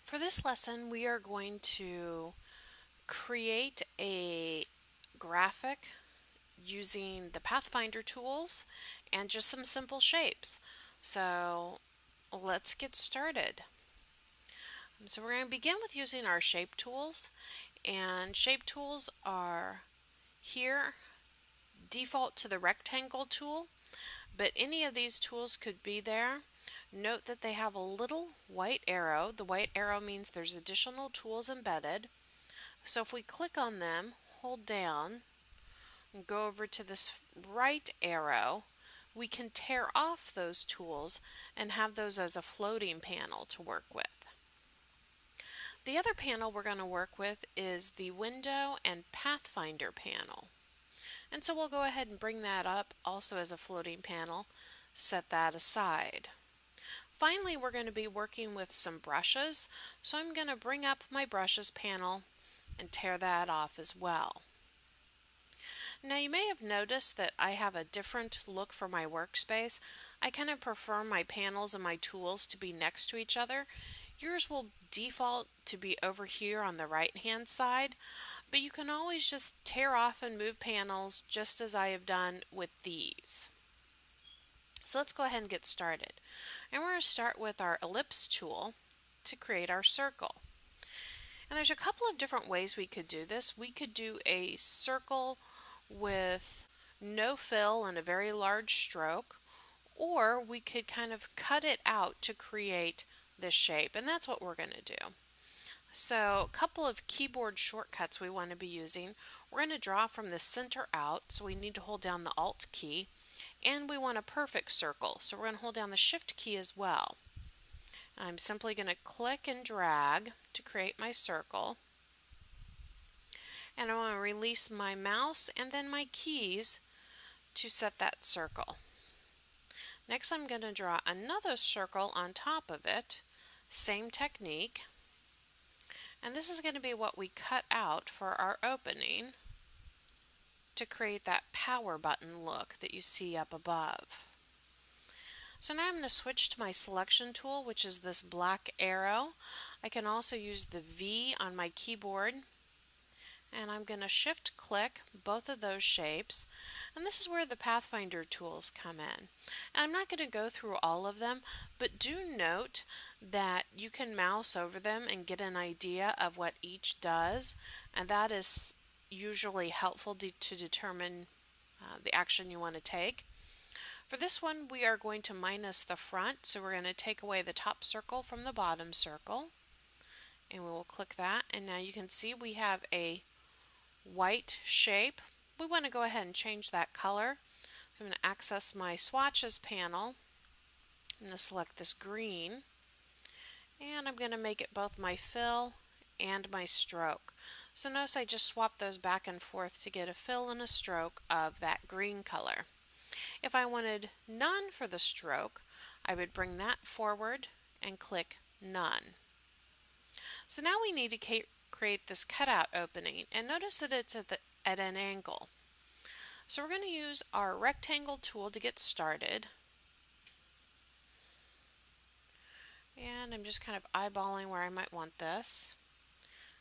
For this lesson, we are going to create a graphic using the Pathfinder tools and just some simple shapes. So let's get started. So we're going to begin with using our shape tools, and shape tools are here default to the rectangle tool, but any of these tools could be there. Note that they have a little white arrow. The white arrow means there's additional tools embedded. So if we click on them, hold down, and go over to this right arrow, we can tear off those tools and have those as a floating panel to work with. The other panel we're going to work with is the Window and Pathfinder panel. And so we'll go ahead and bring that up also as a floating panel, set that aside. Finally, we're going to be working with some brushes, so I'm going to bring up my brushes panel and tear that off as well. Now you may have noticed that I have a different look for my workspace. I kind of prefer my panels and my tools to be next to each other. Yours will default to be over here on the right hand side, but you can always just tear off and move panels just as I have done with these. So let's go ahead and get started. And we're going to start with our ellipse tool to create our circle. And there's a couple of different ways we could do this. We could do a circle with no fill and a very large stroke, or we could kind of cut it out to create this shape, and that's what we're going to do. So a couple of keyboard shortcuts we want to be using. We're going to draw from the center out, so we need to hold down the Alt key. And we want a perfect circle, so we're going to hold down the Shift key as well. I'm simply going to click and drag to create my circle. And I want to release my mouse and then my keys to set that circle. Next, I'm going to draw another circle on top of it, same technique. And this is going to be what we cut out for our opening to create that power button look that you see up above. So now I'm going to switch to my selection tool, which is this black arrow. I can also use the V on my keyboard, and I'm going to shift click both of those shapes, and this is where the Pathfinder tools come in. And I'm not going to go through all of them, but do note that you can mouse over them and get an idea of what each does, and that is usually helpful to determine the action you want to take. For this one, we are going to minus the front, so we're going to take away the top circle from the bottom circle, and we will click that, and now you can see we have a white shape. We want to go ahead and change that color, so I'm going to access my swatches panel. I'm going to select this green, and I'm going to make it both my fill and my stroke. So notice I just swapped those back and forth to get a fill and a stroke of that green color. If I wanted none for the stroke, I would bring that forward and click none. So now we need to create this cutout opening, and notice that it's at an angle. So we're going to use our rectangle tool to get started. And I'm just kind of eyeballing where I might want this.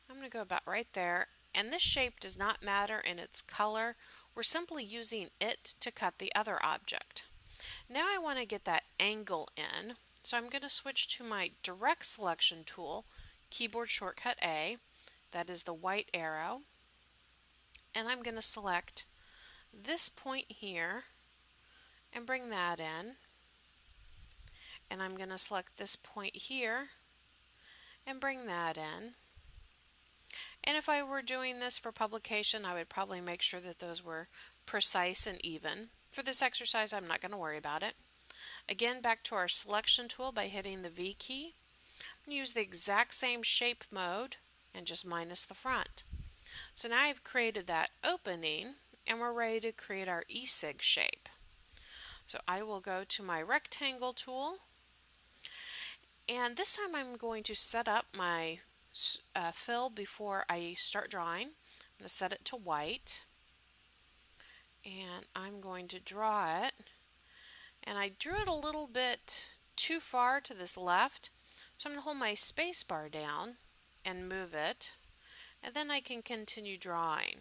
I'm going to go about right there, and this shape does not matter in its color. We're simply using it to cut the other object. Now I want to get that angle in, so I'm going to switch to my direct selection tool, keyboard shortcut A, that is the white arrow, and I'm going to select this point here and bring that in, and I'm going to select this point here and bring that in. And if I were doing this for publication, I would probably make sure that those were precise and even. For this exercise, I'm not going to worry about it. Again, back to our selection tool by hitting the V key. I'm going to use the exact same shape mode and just minus the front. So now I've created that opening, and we're ready to create our E-sig shape. So I will go to my rectangle tool, and this time I'm going to set up my fill before I start drawing. I'm going to set it to white, and I'm going to draw it, and I drew it a little bit too far to this left, So I'm going to hold my space bar down and move it, and then I can continue drawing.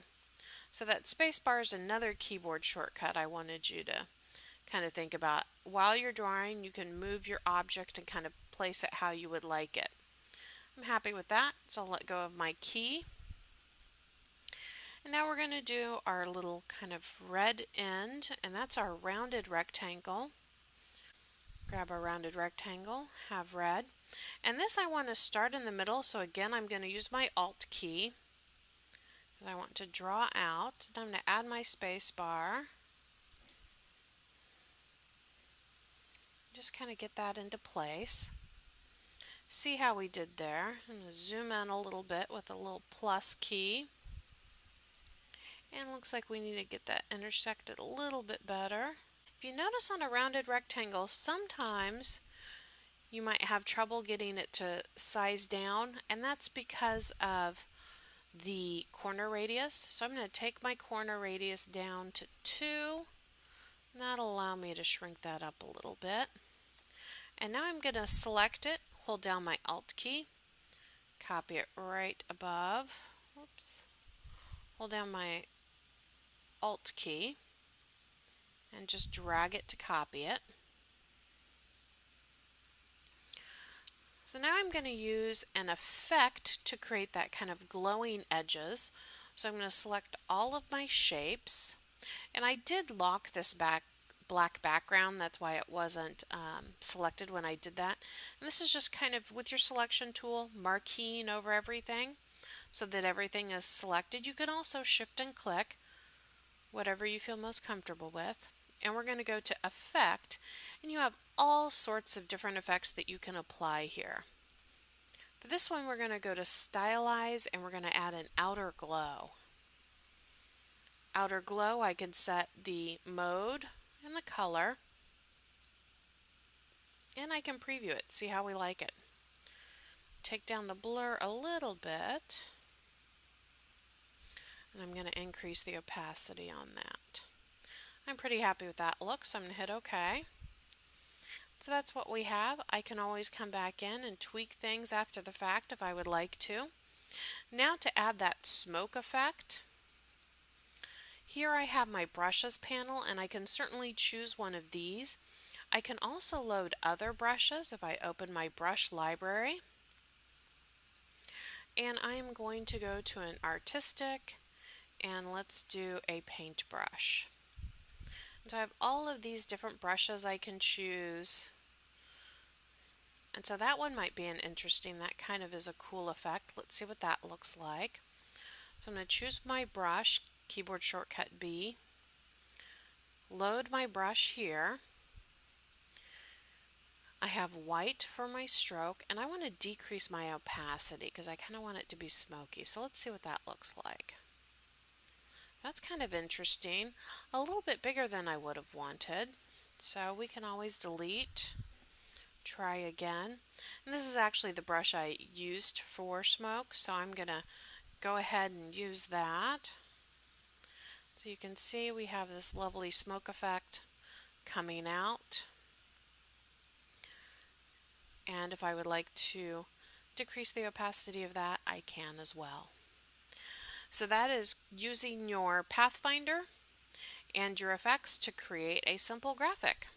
So that space bar is another keyboard shortcut I wanted you to kind of think about. While you're drawing, you can move your object and kind of place it how you would like it. I'm happy with that, so I'll let go of my key. And now we're going to do our little kind of red end, and that's our rounded rectangle. Grab our rounded rectangle, have red. And this I want to start in the middle, so again I'm going to use my Alt key. And I want to draw out, and I'm going to add my space bar. Just kind of get that into place. See how we did there. I'm going to zoom in a little bit with a little plus key. And it looks like we need to get that intersected a little bit better. If you notice on a rounded rectangle, sometimes you might have trouble getting it to size down, and that's because of the corner radius. So I'm going to take my corner radius down to 2. And that'll allow me to shrink that up a little bit. And now I'm going to select it, hold down my Alt key, copy it right above. Whoops. Hold down my Alt key and just drag it to copy it. So now I'm going to use an effect to create that kind of glowing edges. So I'm going to select all of my shapes, and I did lock this black background, that's why it wasn't selected when I did that. And this is just kind of with your selection tool, marqueeing over everything so that everything is selected. You can also shift and click, whatever you feel most comfortable with. And we're going to go to Effect, and you have all sorts of different effects that you can apply here. For this one, we're going to go to Stylize, and we're going to add an outer glow. Outer glow, I can set the mode and the color, and I can preview it, see how we like it. Take down the blur a little bit, and I'm going to increase the opacity on that. I'm pretty happy with that look, so I'm going to hit OK. So that's what we have. I can always come back in and tweak things after the fact if I would like to. Now to add that smoke effect, here I have my brushes panel, and I can certainly choose one of these. I can also load other brushes if I open my brush library. And I am going to go to an artistic, and let's do a paintbrush. So I have all of these different brushes I can choose. And so that one might be an interesting, that kind of is a cool effect. Let's see what that looks like. So I'm going to choose my brush, keyboard shortcut B, load my brush here. I have white for my stroke, and I want to decrease my opacity because I kind of want it to be smoky. So let's see what that looks like. That's kind of interesting. A little bit bigger than I would have wanted. So we can always delete, try again. And this is actually the brush I used for smoke, so I'm going to go ahead and use that. So you can see we have this lovely smoke effect coming out. And if I would like to decrease the opacity of that, I can as well. So that is using your Pathfinder and your effects to create a simple graphic.